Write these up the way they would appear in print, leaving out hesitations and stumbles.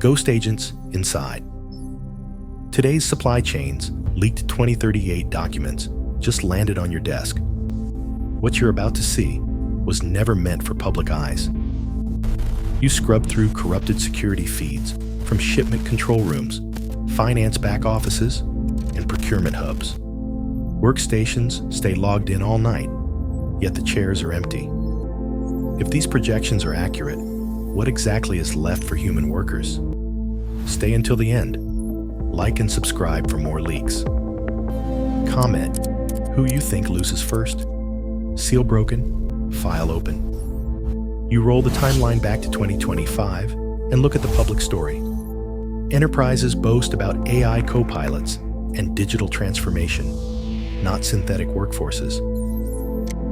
ghost agents inside. Today's supply chains leaked 2038 documents just landed on your desk. What you're about to see was never meant for public eyes. You scrub through corrupted security feeds from shipment control rooms, finance back offices, and procurement hubs. Workstations stay logged in all night, yet the chairs are empty. If these projections are accurate, what exactly is left for human workers? Stay until the end. Like and subscribe for more leaks. Comment who you think loses first. Seal broken, file open. You roll the timeline back to 2025 and look at the public story. Enterprises boast about AI copilots and digital transformation, not synthetic workforces.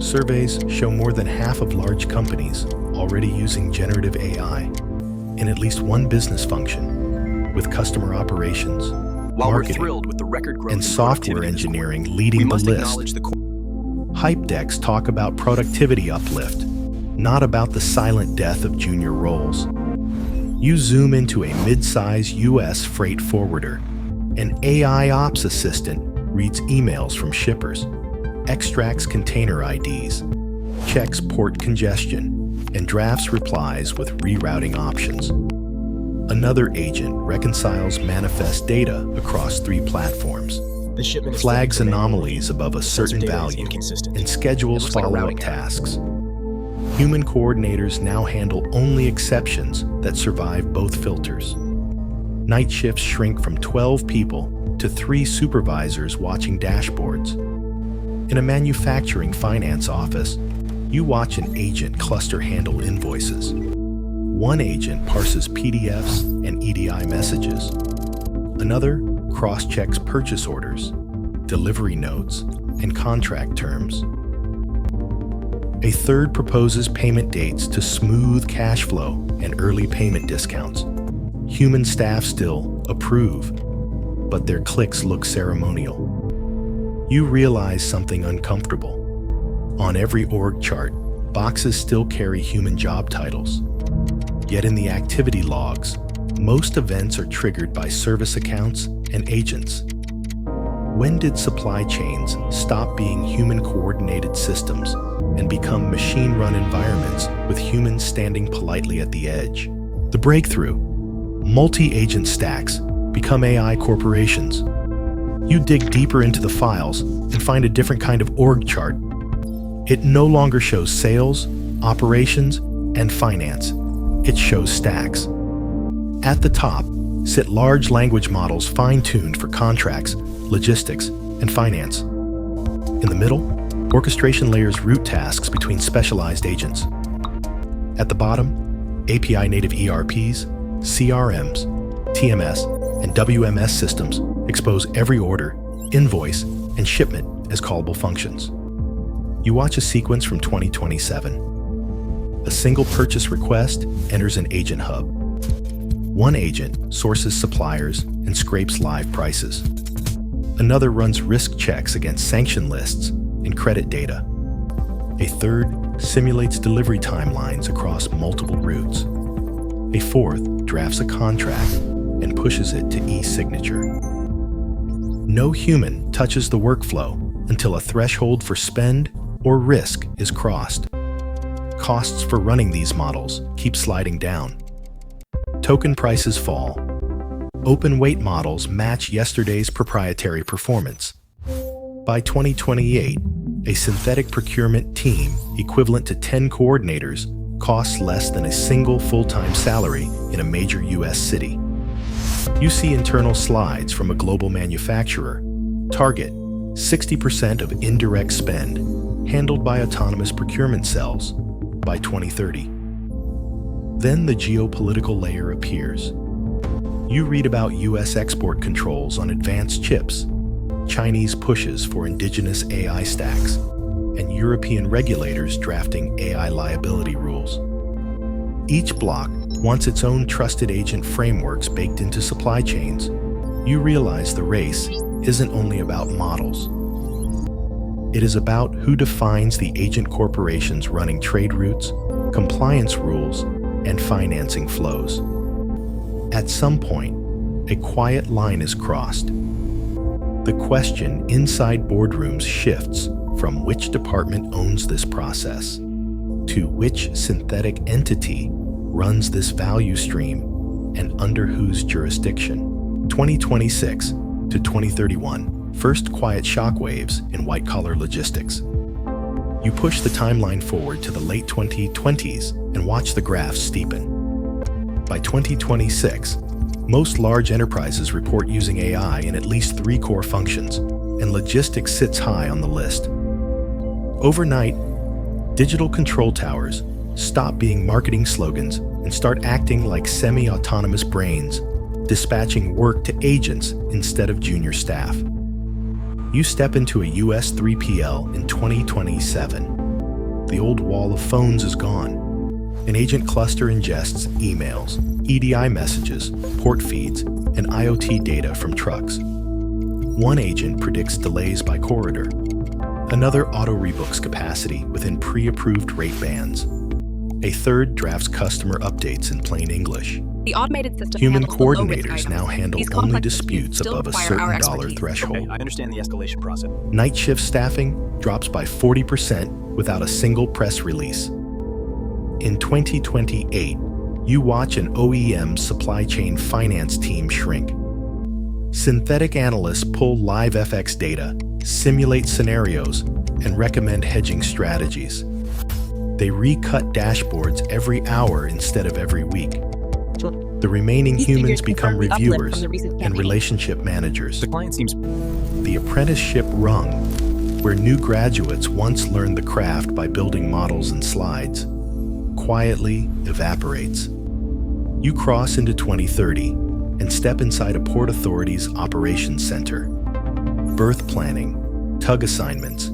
Surveys show more than half of large companies already using generative AI in at least one business function, with customer operations, marketing, and software engineering leading the list. Hype decks talk about productivity uplift, not about the silent death of junior roles. You zoom into a mid-size US freight forwarder. An AI ops assistant reads emails from shippers, extracts container IDs, checks port congestion, and drafts replies with rerouting options. Another agent reconciles manifest data across 3 platforms, flags anomalies above a certain value, and schedules follow-up tasks. Human coordinators now handle only exceptions that survive both filters. Night shifts shrink from 12 people to 3 supervisors watching dashboards. In a manufacturing finance office, you watch an agent cluster handle invoices. One agent parses PDFs and EDI messages. Another cross-checks purchase orders, delivery notes, and contract terms. A third proposes payment dates to smooth cash flow and early payment discounts. Human staff still approve, but their clicks look ceremonial. You realize something uncomfortable. On every org chart, boxes still carry human job titles. Yet in the activity logs, most events are triggered by service accounts and agents. When did supply chains stop being human-coordinated systems and become machine-run environments with humans standing politely at the edge? The breakthrough: multi-agent stacks become AI corporations. You dig deeper into the files and find a different kind of org chart. It no longer shows sales, operations, and finance. It shows stacks. At the top sit large language models fine-tuned for contracts, logistics, and finance. In the middle, orchestration layers route tasks between specialized agents. At the bottom, API-native ERPs, CRMs, TMS, and WMS systems expose every order, invoice, and shipment as callable functions. You watch a sequence from 2027. A single purchase request enters an agent hub. One agent sources suppliers and scrapes live prices. Another runs risk checks against sanction lists and credit data. A third simulates delivery timelines across multiple routes. A fourth drafts a contract and pushes it to e-signature. No human touches the workflow until a threshold for spend or risk is crossed. Costs for running these models keep sliding down. Token prices fall. Open weight models match yesterday's proprietary performance. By 2028, a synthetic procurement team equivalent to 10 coordinators costs less than a single full-time salary in a major US city. You see internal slides from a global manufacturer. Target: 60% of indirect spend, handled by autonomous procurement cells by 2030. Then the geopolitical layer appears. You read about US export controls on advanced chips, Chinese pushes for indigenous AI stacks, and European regulators drafting AI liability rules. Each block wants its own trusted agent frameworks baked into supply chains. You realize the race isn't only about models. It is about who defines the agent corporations running trade routes, compliance rules, and financing flows. At some point, a quiet line is crossed. The question inside boardrooms shifts from which department owns this process to which synthetic entity runs this value stream and under whose jurisdiction. 2026 to 2031, first quiet shockwaves in white-collar logistics. You push the timeline forward to the late 2020s and watch the graph steepen. By 2026, most large enterprises report using AI in at least 3 core functions, and logistics sits high on the list. Overnight, digital control towers stop being marketing slogans and start acting like semi-autonomous brains, dispatching work to agents instead of junior staff. You step into a US 3PL in 2027. The old wall of phones is gone. An agent cluster ingests emails, EDI messages, port feeds, and IoT data from trucks. One agent predicts delays by corridor. Another auto-rebooks capacity within pre-approved rate bands. A third drafts customer updates in plain English. The automated system Human handles the low-risk coordinators items. now handle These only complex disputes still above a require certain our dollar expertise. threshold. Okay, I understand the escalation process. Night shift staffing drops by 40% without a single press release. In 2028, you watch an OEM supply chain finance team shrink. Synthetic analysts pull live FX data, simulate scenarios, and recommend hedging strategies. They recut dashboards every hour instead of every week. The remaining These humans figures become confirm the uplift reviewers from the recent and campaign. relationship managers. The client seems... The apprenticeship rung, where new graduates once learned the craft by building models and slides, quietly evaporates. You cross into 2030 and step inside a Port Authority's operations center. Berth planning, tug assignments,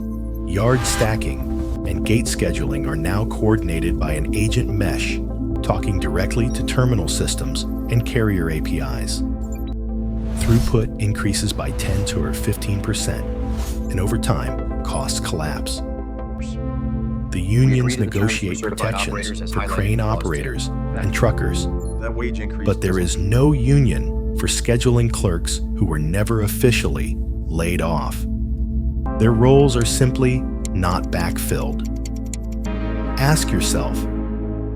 yard stacking, and gate scheduling are now coordinated by an agent mesh, talking directly to terminal systems and carrier APIs. Throughput increases by 10 to 15%, and over time, costs collapse. The unions negotiate protections for crane operators and truckers, but there is no union for scheduling clerks who were never officially laid off. Their roles are simply not backfilled. Ask yourself,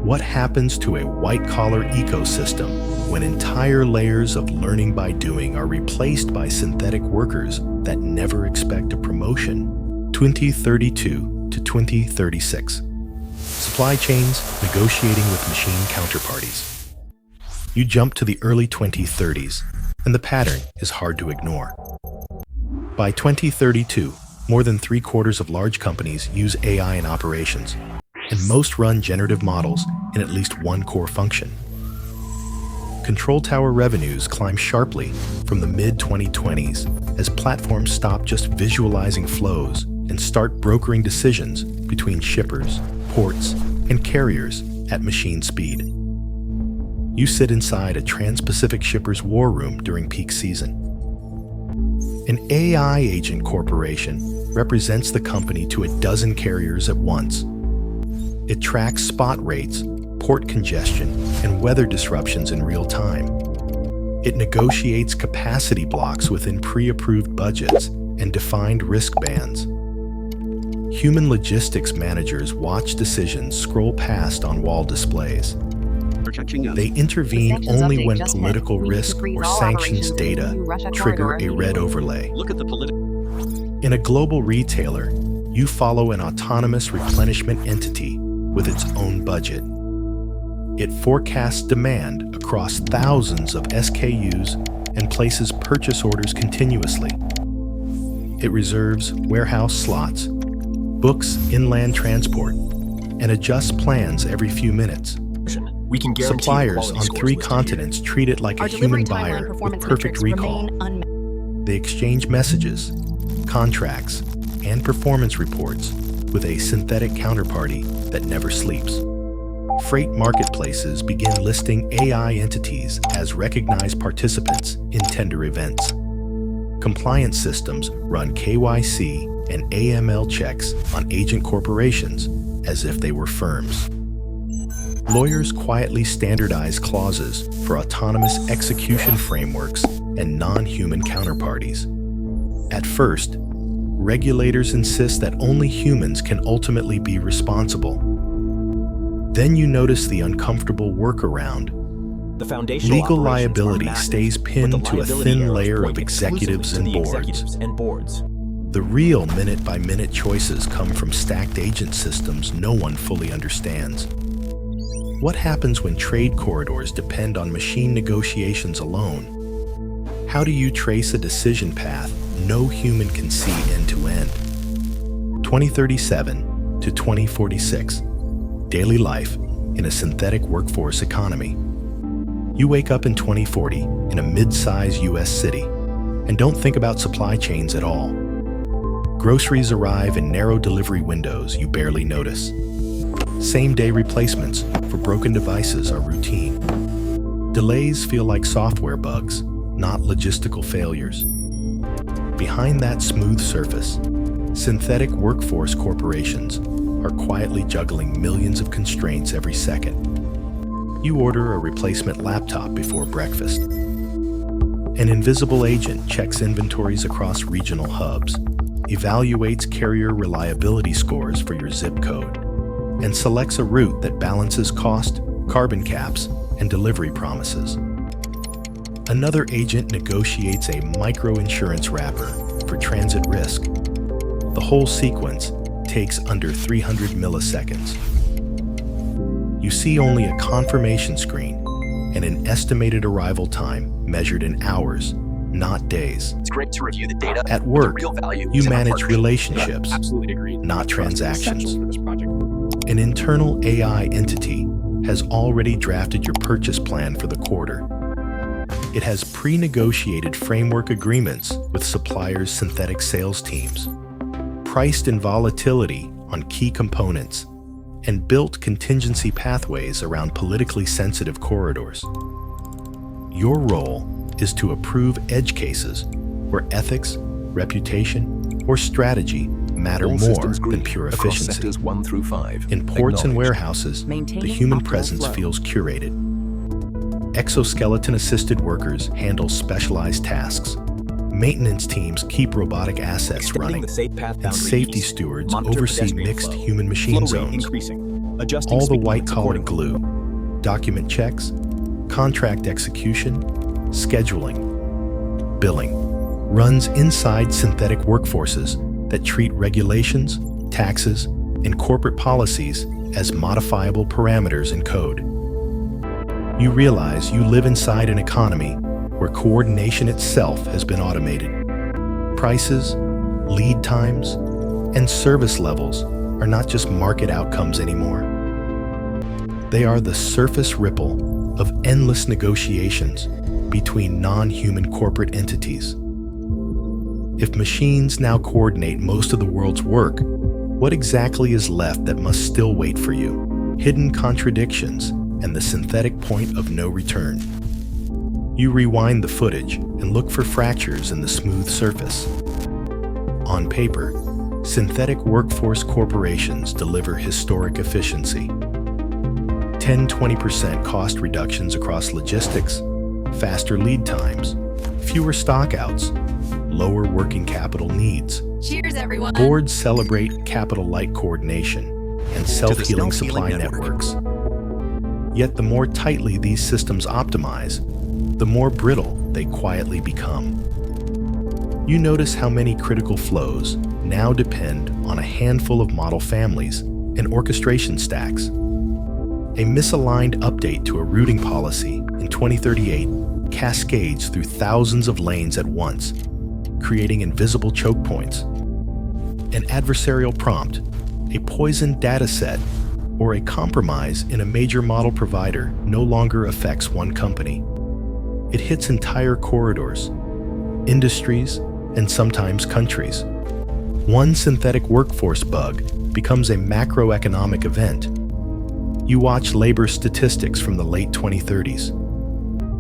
what happens to a white-collar ecosystem when entire layers of learning by doing are replaced by synthetic workers that never expect a promotion? 2032 to 2036. Supply chains negotiating with machine counterparties. You jump to the early 2030s, and the pattern is hard to ignore. By 2032, more than 3/4 of large companies use AI in operations, and most run generative models in at least one core function. Control tower revenues climb sharply from the mid-2020s as platforms stop just visualizing flows and start brokering decisions between shippers, ports, and carriers at machine speed. You sit inside a Trans-Pacific shipper's war room during peak season. An AI agent corporation represents the company to a dozen carriers at once. It tracks spot rates, port congestion, and weather disruptions in real time. It negotiates capacity blocks within pre-approved budgets and defined risk bands. Human logistics managers watch decisions scroll past on wall displays. They intervene only when political risk or sanctions data trigger a red overlay. In a global retailer, you follow an autonomous replenishment entity with its own budget. It forecasts demand across thousands of SKUs and places purchase orders continuously. It reserves warehouse slots, books inland transport, and adjusts plans every few minutes. We can guarantee Suppliers quality on scores 3 listed continents treat it like a Our human delivery timeline buyer with performance perfect metrics recall. remain unmet. They exchange messages, contracts, and performance reports with a synthetic counterparty that never sleeps. Freight marketplaces begin listing AI entities as recognized participants in tender events. Compliance systems run KYC and AML checks on agent corporations as if they were firms. Lawyers quietly standardize clauses for autonomous execution frameworks and non-human counterparties. At first, regulators insist that only humans can ultimately be responsible. Then you notice the uncomfortable workaround. The foundational Legal operations are liability massive, stays but pinned the to a liability thin arrows layer point of executives and exclusively to the boards. executives and boards. The real minute-by-minute choices come from stacked agent systems no one fully understands. What happens when trade corridors depend on machine negotiations alone? How do you trace a decision path no human can see end-to-end? 2037 to 2046. Daily life in a synthetic workforce economy. You wake up in 2040 in a mid-sized US city and don't think about supply chains at all. Groceries arrive in narrow delivery windows you barely notice. Same-day replacements for broken devices are routine. Delays feel like software bugs, not logistical failures. Behind that smooth surface, synthetic workforce corporations are quietly juggling millions of constraints every second. You order a replacement laptop before breakfast. An invisible agent checks inventories across regional hubs, evaluates carrier reliability scores for your zip code, and selects a route that balances cost, carbon caps, and delivery promises. Another agent negotiates a micro-insurance wrapper for transit risk. The whole sequence takes under 300 milliseconds. You see only a confirmation screen and an estimated arrival time measured in hours, not days. It's great to review the data. At work, The real value you is in our manage partnership. relationships, Absolutely agree. not transactions. Essential for this project. An internal AI entity has already drafted your purchase plan for the quarter. It has pre-negotiated framework agreements with suppliers' synthetic sales teams, priced in volatility on key components, and built contingency pathways around politically sensitive corridors. Your role is to approve edge cases where ethics, reputation, or strategy matter All more systems than green pure across efficiency. sectors 1 through 5. In ports and Acknowledged. warehouses, the Maintaining human optimal presence flow. feels curated. Exoskeleton-assisted workers handle specialized tasks. Maintenance teams keep robotic assets Extending running, the safe path and boundary safety ease. stewards Monitor oversee pedestrian mixed flow. human-machine Flow rate zones. increasing. Adjusting All the speed white limits collar accordingly. glue, document checks, contract execution, scheduling, billing, runs inside synthetic workforces that treat regulations, taxes, and corporate policies as modifiable parameters in code. You realize you live inside an economy where coordination itself has been automated. Prices, lead times, and service levels are not just market outcomes anymore. They are the surface ripple of endless negotiations between non-human corporate entities. If machines now coordinate most of the world's work, what exactly is left that must still wait for you? Hidden contradictions and the synthetic point of no return. You rewind the footage and look for fractures in the smooth surface. On paper, synthetic workforce corporations deliver historic efficiency. 10–20% cost reductions across logistics, faster lead times, fewer stockouts, lower working capital needs. Cheers, everyone. Boards celebrate capital-light coordination and self-healing supply self-healing network. networks. Yet the more tightly these systems optimize, the more brittle they quietly become. You notice how many critical flows now depend on a handful of model families and orchestration stacks. A misaligned update to a routing policy in 2038 cascades through thousands of lanes at once, creating invisible choke points. An adversarial prompt, a poisoned dataset, or a compromise in a major model provider no longer affects one company. It hits entire corridors, industries, and sometimes countries. One synthetic workforce bug becomes a macroeconomic event. You watch labor statistics from the late 2030s.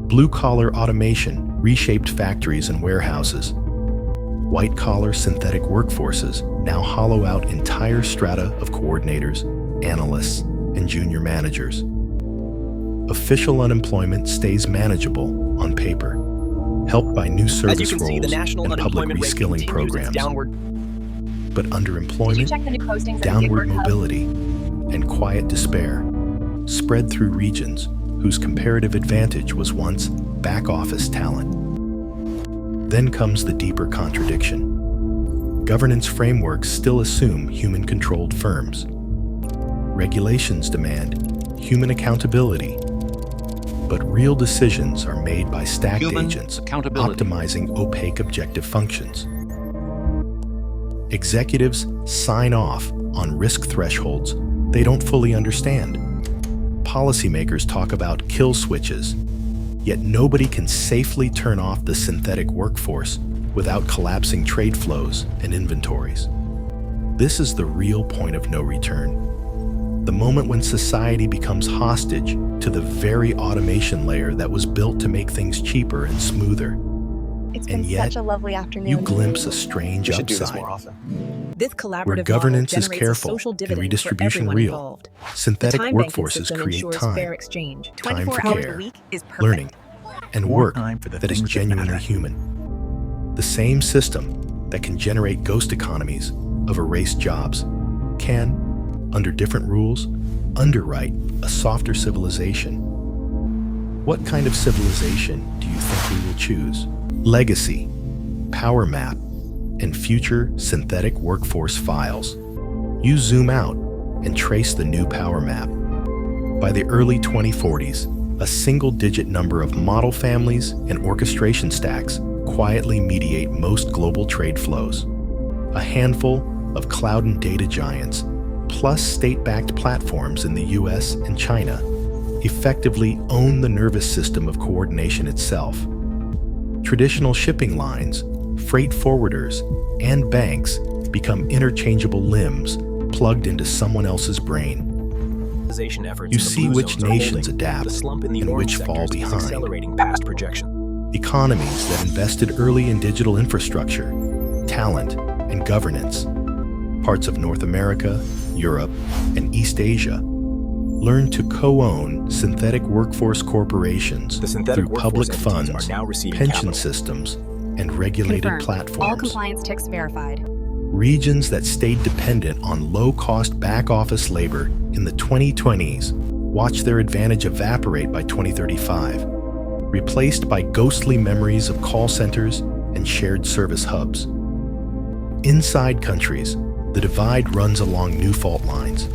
Blue-collar automation reshaped factories and warehouses. White-collar synthetic workforces now hollow out entire strata of coordinators, analysts, and junior managers. official unemployment stays manageable on paper, helped by new As you service can see, the roles national and public unemployment rate reskilling continues its programs. downward. But Did you underemployment, check the new postings at the downward Gig Work Hub? mobility, and quiet despair spread through regions whose comparative advantage was once back-office talent. Then comes the deeper contradiction. Governance frameworks still assume human-controlled firms. Regulations demand human accountability, but real decisions are made by stacked agents optimizing opaque objective functions. Executives sign off on risk thresholds they don't fully understand. Policymakers talk about kill switches, yet nobody can safely turn off the synthetic workforce without collapsing trade flows and inventories. This is the real point of no return. The moment when society becomes hostage to the very automation layer that was built to make things cheaper and smoother. It's been And yet, such a lovely afternoon. you glimpse a strange We should do this upside. more often. This collaborative Where model governance is generates a careful social and dividend redistribution for everyone real, involved. The synthetic time-banking workforces system create ensures time, fair exchange. time 24 for hours care, a week is perfect. learning, and More work time for the that is things that genuinely matter. human. The same system that can generate ghost economies of erased jobs can, under different rules, underwrite a softer civilization. What kind of civilization do you think we will choose? Legacy, Power Map, and future synthetic workforce files. You zoom out and trace the new Power Map. By the early 2040s, a single-digit number of model families and orchestration stacks quietly mediate most global trade flows. A handful of cloud and data giants, plus state-backed platforms in the US and China, effectively own the nervous system of coordination itself. Traditional shipping lines, freight forwarders, and banks become interchangeable limbs plugged into someone else's brain. Efforts You in the see blue which zones are nations holding. adapt The slump in the and orange which fall sectors is behind. accelerating past projection. Economies that invested early in digital infrastructure, talent, and governance. Parts of North America, Europe, and East Asia learn to co-own synthetic workforce corporations The synthetic through public workforce entities funds, are now receiving pension capital. systems, and regulated Confirmed. All platforms. compliance ticks verified. Regions that stayed dependent on low-cost back-office labor in the 2020s watch their advantage evaporate by 2035, replaced by ghostly memories of call centers and shared service hubs. Inside countries, the divide runs along new fault lines.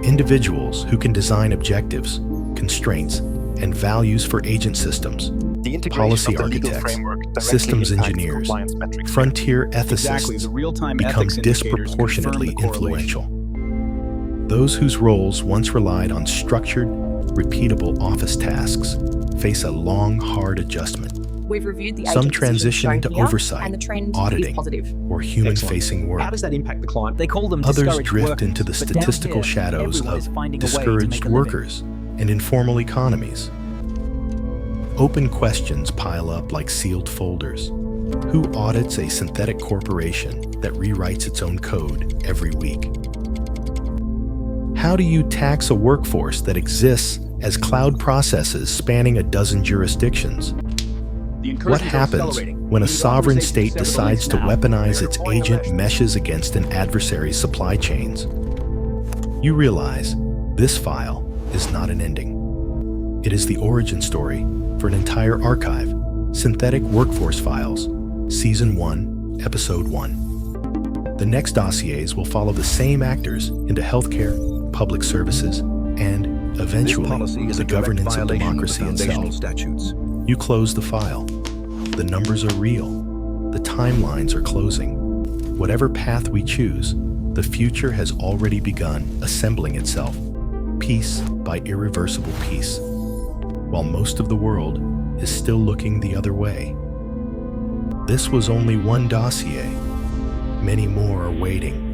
Individuals who can design objectives, constraints, and values for agent systems, The integration policy of the legal architects, framework directly systems impacts engineers, compliance metrics. frontier Exactly, the ethicists real-time become ethics indicators confirm disproportionately the correlation. influential. Those whose roles once relied on structured, repeatable office tasks face a long, hard adjustment. We've reviewed the Some agent decisions transition shown into here, oversight, and the trend auditing, is positive. or human-facing work. How does that impact the client? They call them Others discouraged drift workers, into the but down statistical here, shadows everyone is of finding a way to discouraged make a living. workers and informal economies. Open questions pile up like sealed folders. Who audits a synthetic corporation that rewrites its own code every week? How do you tax a workforce that exists as cloud processes spanning a dozen jurisdictions? What happens when a sovereign state decides to weaponize its agent meshes against an adversary's supply chains? You realize this file is not an ending. It is the origin story for an entire archive, Synthetic Workforce Files, Season 1, Episode 1. The next dossiers will follow the same actors into healthcare, public services, and, eventually, the governance of democracy itself. Statutes. You close the file. The numbers are real. The timelines are closing. Whatever path we choose, the future has already begun assembling itself, piece by irreversible piece, while most of the world is still looking the other way. This was only one dossier. Many more are waiting.